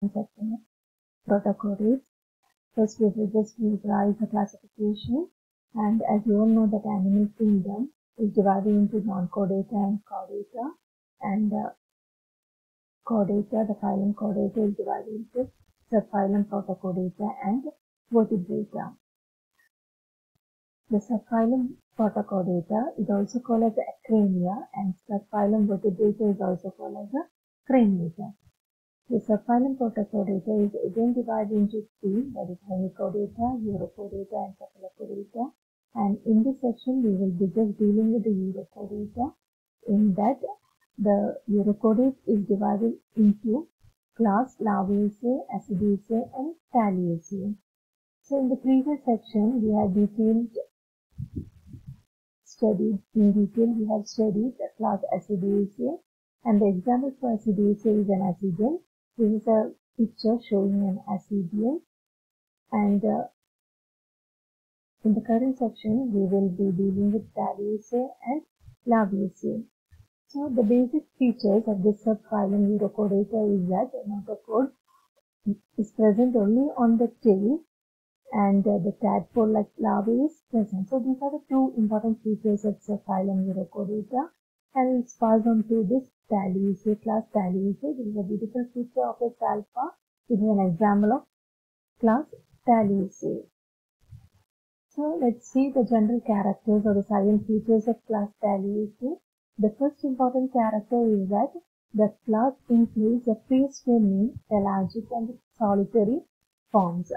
section of protochordates. First, we will just revise the classification. And as you all know, that animal kingdom is divided into non-chordata and chordata. And chordata, the phylum chordata, is divided into subphylum protochordata and vertebrata. The subphylum protochordata is also called as the Acrania, and subphylum vertebrata is also called as the Craniata. The subphylum protochordata is again divided into three, that is hemichordata, urochordata, and cephalochordata. And in this section, we will be just dealing with the urochordata, in that the urochordate is divided into class Laviaceae, Acidiaceae, and Thalliaceae. So in the previous section, we have studied the class Acidiaceae, and the example for Acidiaceae is an acidian. This is a picture showing an acidian, and in the current section, we will be dealing with Thalliaceae and Laviaceae. So the basic features of this subphylum urochordata is that the notochord is present only on the tail, and the tadpole-like larvae is present. So these are the two important features of subphylum urochordata, and it's passed on to this Thalliaceae, class Thalliaceae. This is a beautiful feature of a salpa. This is an example of class Thalliaceae. So let's see the general characters or the silent features of class Thalliaceae. The first important character is that the class includes the free-swimming, pelagic, and solitary forms.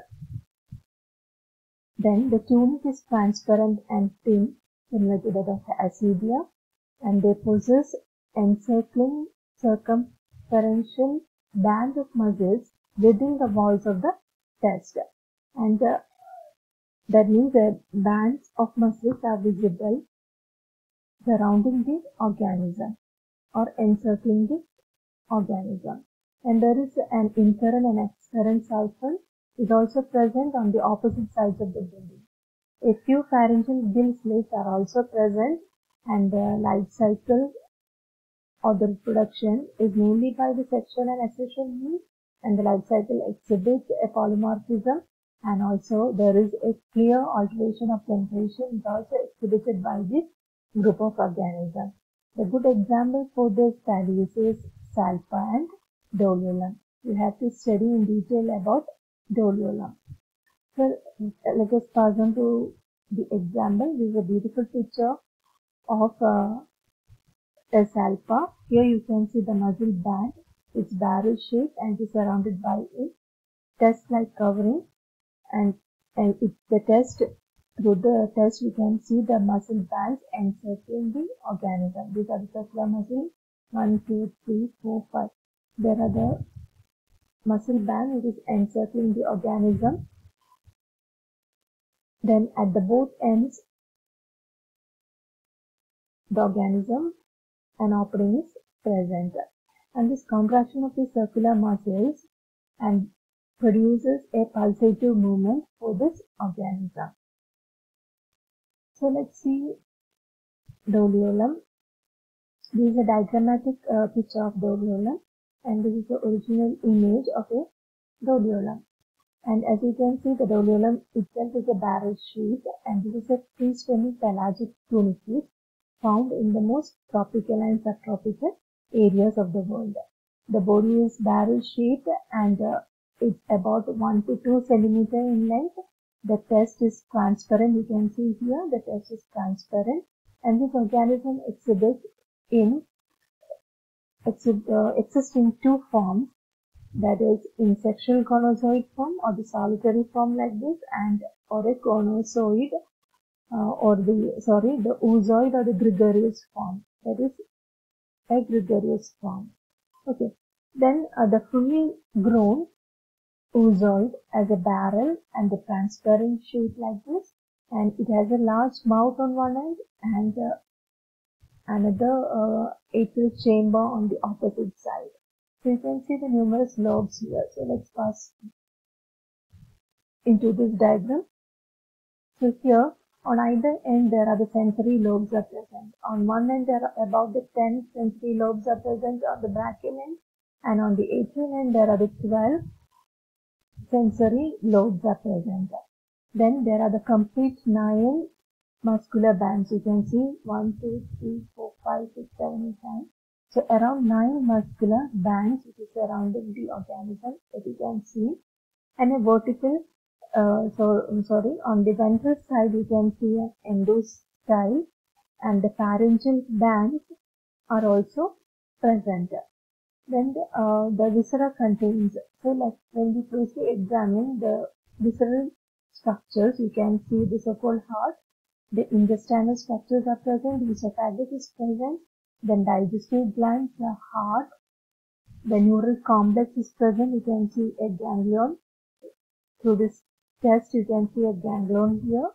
Then the tunic is transparent and thin, similar to that of Acidia, and they possess encircling circumferential band of muscles within the walls of the test. And that means the bands of muscles are visible surrounding the organism or encircling the organism. And there is an inferent and exferent siphon is also present on the opposite sides of the body. A few pharyngeal gill slits are also present, and the life cycle or the reproduction is mainly by the sexual and asexual means, and the life cycle exhibits a polymorphism, and also there is a clear alteration of temperature is also exhibited by this group of organisms. The good example for this Thalliaceae is salpa and Doliolum. You have to study in detail about Doliolum. So let us pass on to the example. This is a beautiful picture of a salpa. Here you can see the muzzle band. It's barrel shaped and is surrounded by a test-like covering. And through the test, you can see the muscle bands encircling the organism. These are the circular muscles. 1, 2, 3, 4, 5. There are the muscle band which is encircling the organism. Then at the both ends, the organism, an opening is present. And this contraction of the circular muscles and produces a pulsative movement for this organism. So let's see Doliolum. This is a diagrammatic picture of Doliolum, and this is the original image of a Doliolum. And as you can see, the Doliolum itself is a barrel shaped, and this is a free-swimming pelagic tunicate found in the most tropical and subtropical areas of the world. The body is barrel shaped, and it's about 1 to 2 centimeter in length. The test is transparent. You can see here the test is transparent, and this organism exists in two forms, that is in sexual gonozoid form or the solitary form like this, and or a gonozoid the oozoid or the gregarious form, that is a gregarious form. Okay, then the fully grown oozoid has a barrel and a transparent shape like this, and it has a large mouth on one end and another atrial chamber on the opposite side. So you can see the numerous lobes here. So let's pass into this diagram. So here on either end there are the sensory lobes are present. On one end there are about the 10 sensory lobes are present on the brachial end, and on the atrial end there are the 12 sensory lobes are present. Then there are the complete 9 muscular bands. You can see 1, 2, 3, 4, 5, 6, 7, 8, 9. So around 9 muscular bands which is surrounding the organism that you can see, and a vertical, on the ventral side you can see an endostyle, and the pharyngeal bands are also present. Then the viscera contains, so like when we closely examine the visceral structures, you can see the so-called heart, the intestinal structures are present, the esophagus is present, then digestive glands, the heart, the neural complex is present, you can see a ganglion. Through this test, you can see a ganglion here,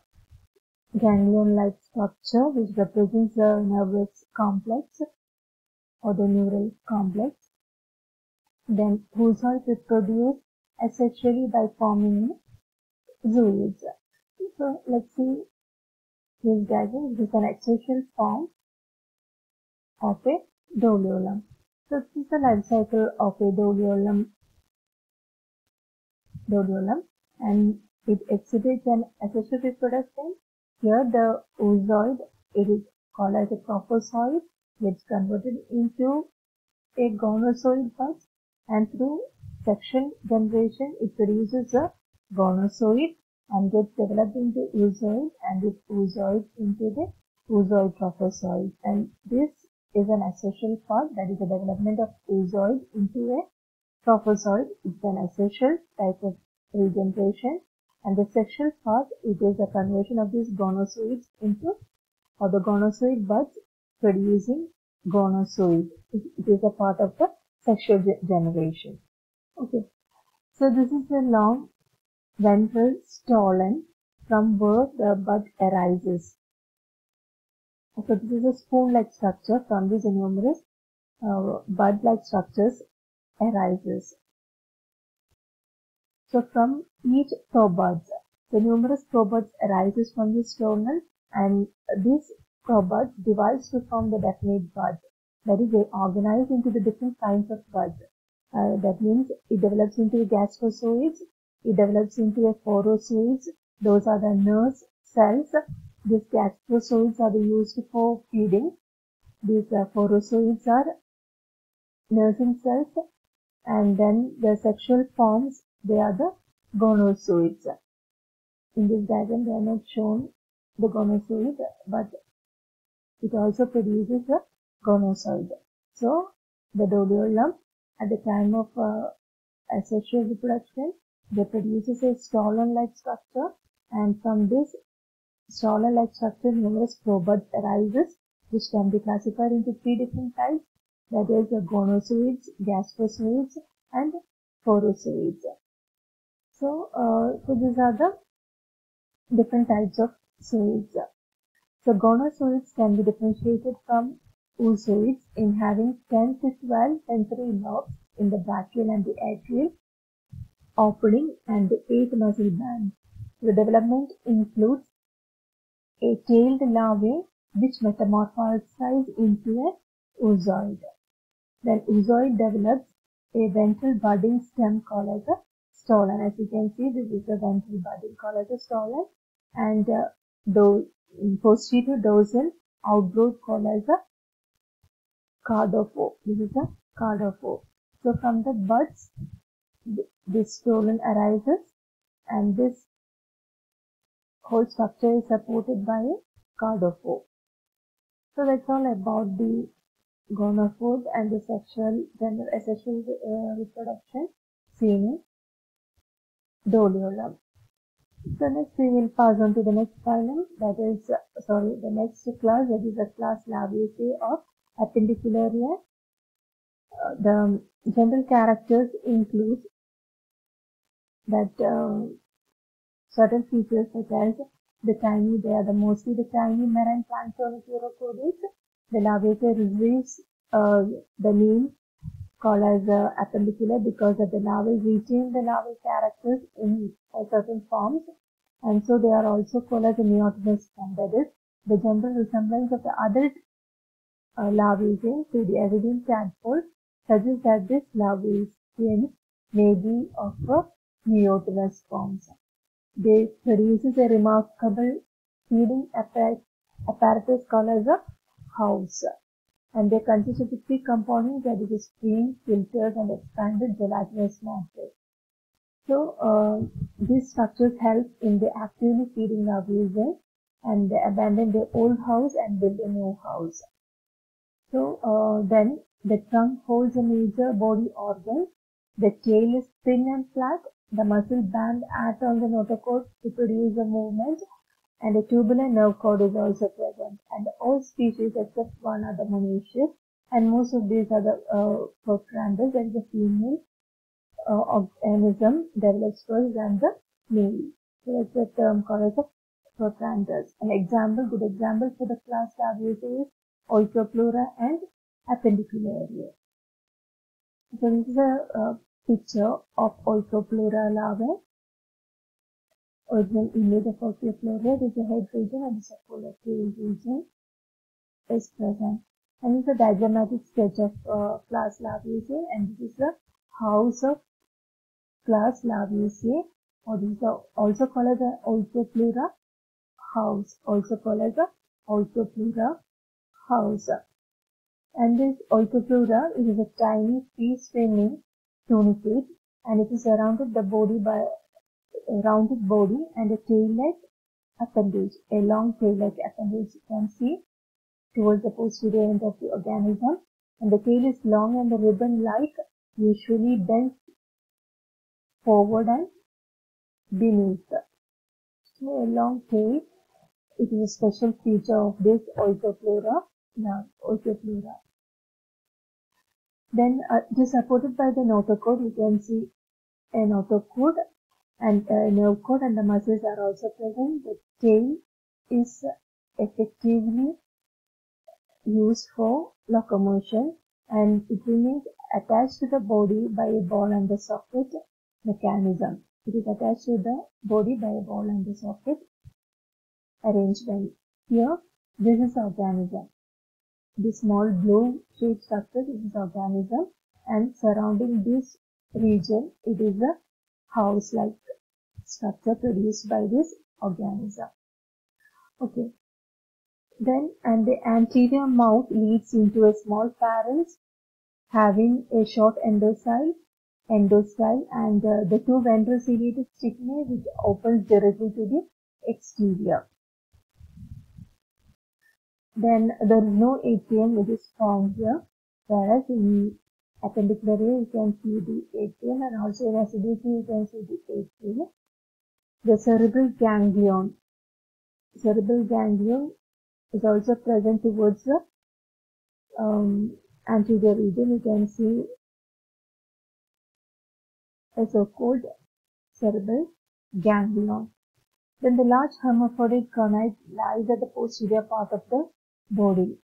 ganglion-like structure which represents the nervous complex or the neural complex. Then oocytes reproduce asexually by forming zooids. So let's see this diagram. This is an asexual form of a doliolum. So this is the life cycle of a doliolum, and it exhibits an asexual reproduction. Here the oozoid, it is called as a trophozoid, gets converted into a gonozoid bud, and through sexual generation it produces a gonozoid and gets developed into oozoid, and this oozoid into the oozoid trophozoid. And this is an asexual part, that is the development of oozoid into a trophozoid. It's an asexual type of regeneration. And the sexual part, it is a conversion of these gonozoids into, or the gonozoid buds producing gonozoid. It is a part of the sexual generation. Okay, so this is a long ventral stolon from where the bud arises. So this is a spoon-like structure. From this numerous bud-like structures arises. So from each probuds, the numerous probuds arises from the stolon, and this probuds divides to form the definite bud. That is, they organize into the different kinds of buds. That means it develops into gastrozoids, it develops into a phorozoids. Those are the nurse cells. These gastrozoids are used for feeding. These phorozoids are nursing cells, and then the sexual forms, they are the gonozoids. In this diagram, they are not shown the gonozoid, but it also produces a gonozoid. So, the doliolum, at the time of asexual reproduction, they produces a stolon-like structure, and from this stolon-like structure, numerous probuds arises, which can be classified into 3 different types, that is the gonozoids, gastrozoids, and phorozoids. So these are the different types of zoids. So gonozoids can be differentiated from oozoids in having 10 to 12 sensory lobes in the brachial and the atrial opening and the 8 muscle bands. The development includes a tailed larvae which metamorphosize into a oozoid. Then oozoid develops a ventral budding stem called as a stolon. As you can see, this is the ventral budding called as a stolon, and the posterior dorsal outgrowth called as a cardophore. This is a cardophore. So from the buds, this stolon arises, and this whole structure is supported by a cardophore. So that's all about the gonophore and the sexual reproduction seen in doliolum. So next we will pass on to the next phylum, that is, the next class, that is the class Labiaceae of Appendicularia. The general characters include that certain features such as they are mostly the tiny marine plankton urochordates. The Labiaceae receives the name called as appendicular because of the larvae retain the larval characters in certain forms, and so they are also called as a neotenous form. That is, the general resemblance of the adult Labiaceae to the Avidian tadpole suggests that this larvae may be of a neotenous forms. They produces a remarkable feeding apparatus called as a house, and they consist of the three components, that is screen, filters, and expanded gelatinous matrix. So these structures help in the actively feeding larvae, and they abandon their old house and build a new house. So then the trunk holds a major body organ. The tail is thin and flat. The muscle band acts on the notochord to produce a movement, and a tubular nerve cord is also present. And all species except one are the monoecious, and most of these are the protranders, that is the female organism develops first than the male. So that's the term called as a protranders. Good example for the class Larvaceae is Oikopleura and Appendicularly. So this is a picture of Oikopleura larvae. Original image of Oikopleura. This is the head region and the circular tail region is present. And this is a diagrammatic sketch of class Larvaceae, and this is the house of class Larvaceae, or this is also called as the Oikopleura house, And this Oikopleura is a tiny free-swimming tunicate, and it is surrounded the body by a rounded body and a tail-like appendage, a long tail-like appendage you can see towards the posterior end of the organism, and the tail is long and the ribbon-like, usually bent forward and beneath. So a long tail, it is a special feature of this Oikopleura. Then it is supported by the notochord. You can see a notochord and a nerve cord, and the muscles are also present. The tail is effectively used for locomotion, and it remains attached to the body by a ball and the socket mechanism. It is attached to the body by a ball and the socket arrangement. Here, this is organism. This small blue shaped structure, this is organism, and surrounding this region, it is a house-like structure produced by this organism. Okay. Then, and the anterior mouth leads into a small pharynx having a short endostyle, and the two ventral ciliated stigmae, which opens directly to the exterior. Then there is no atrium which is found here, whereas in Appendicularly you can see the atrium, and also in Acidiaceae you can see the atrium. The cerebral ganglion is also present towards the anterior region. You can see a so-called cerebral ganglion. Then the large hermaphrodite gonad lies at the posterior part of the body.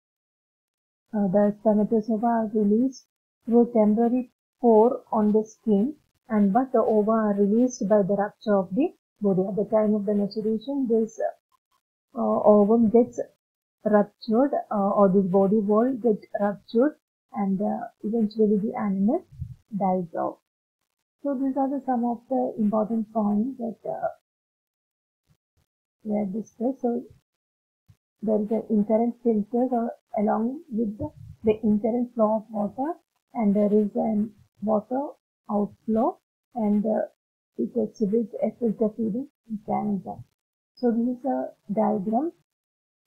The spermatozoa are released through a temporary pore on the skin, but the ova are released by the rupture of the body. At the time of the maturation, this ovum gets ruptured, or this body wall gets ruptured, and eventually the animal dies off. So these are some of the important points that were discussed. So there is an inherent filter along with the inherent flow of water, and there is an water outflow, and it exhibits a filter feeding mechanism. So this is a diagram.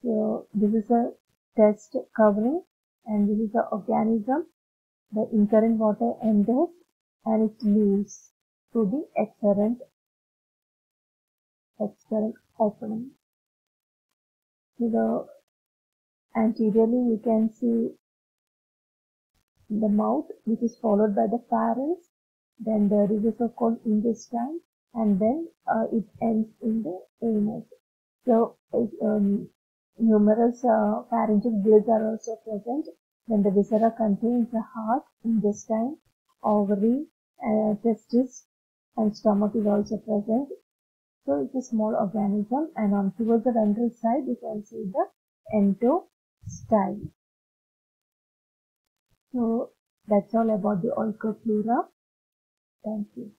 So this is a test covering, and this is the organism. The inherent water enters and it leaves to the exherent opening. So the anteriorly you can see the mouth, which is followed by the pharynx. Then there is a so-called intestine, and then it ends in the anus. So numerous pharyngeal gills are also present. Then the viscera contains the heart, intestine, ovary, testis, and stomach is also present. So it's a small organism, and on towards the ventral side you can see the endostyle. So That's all about the Oncorpleura. Thank you.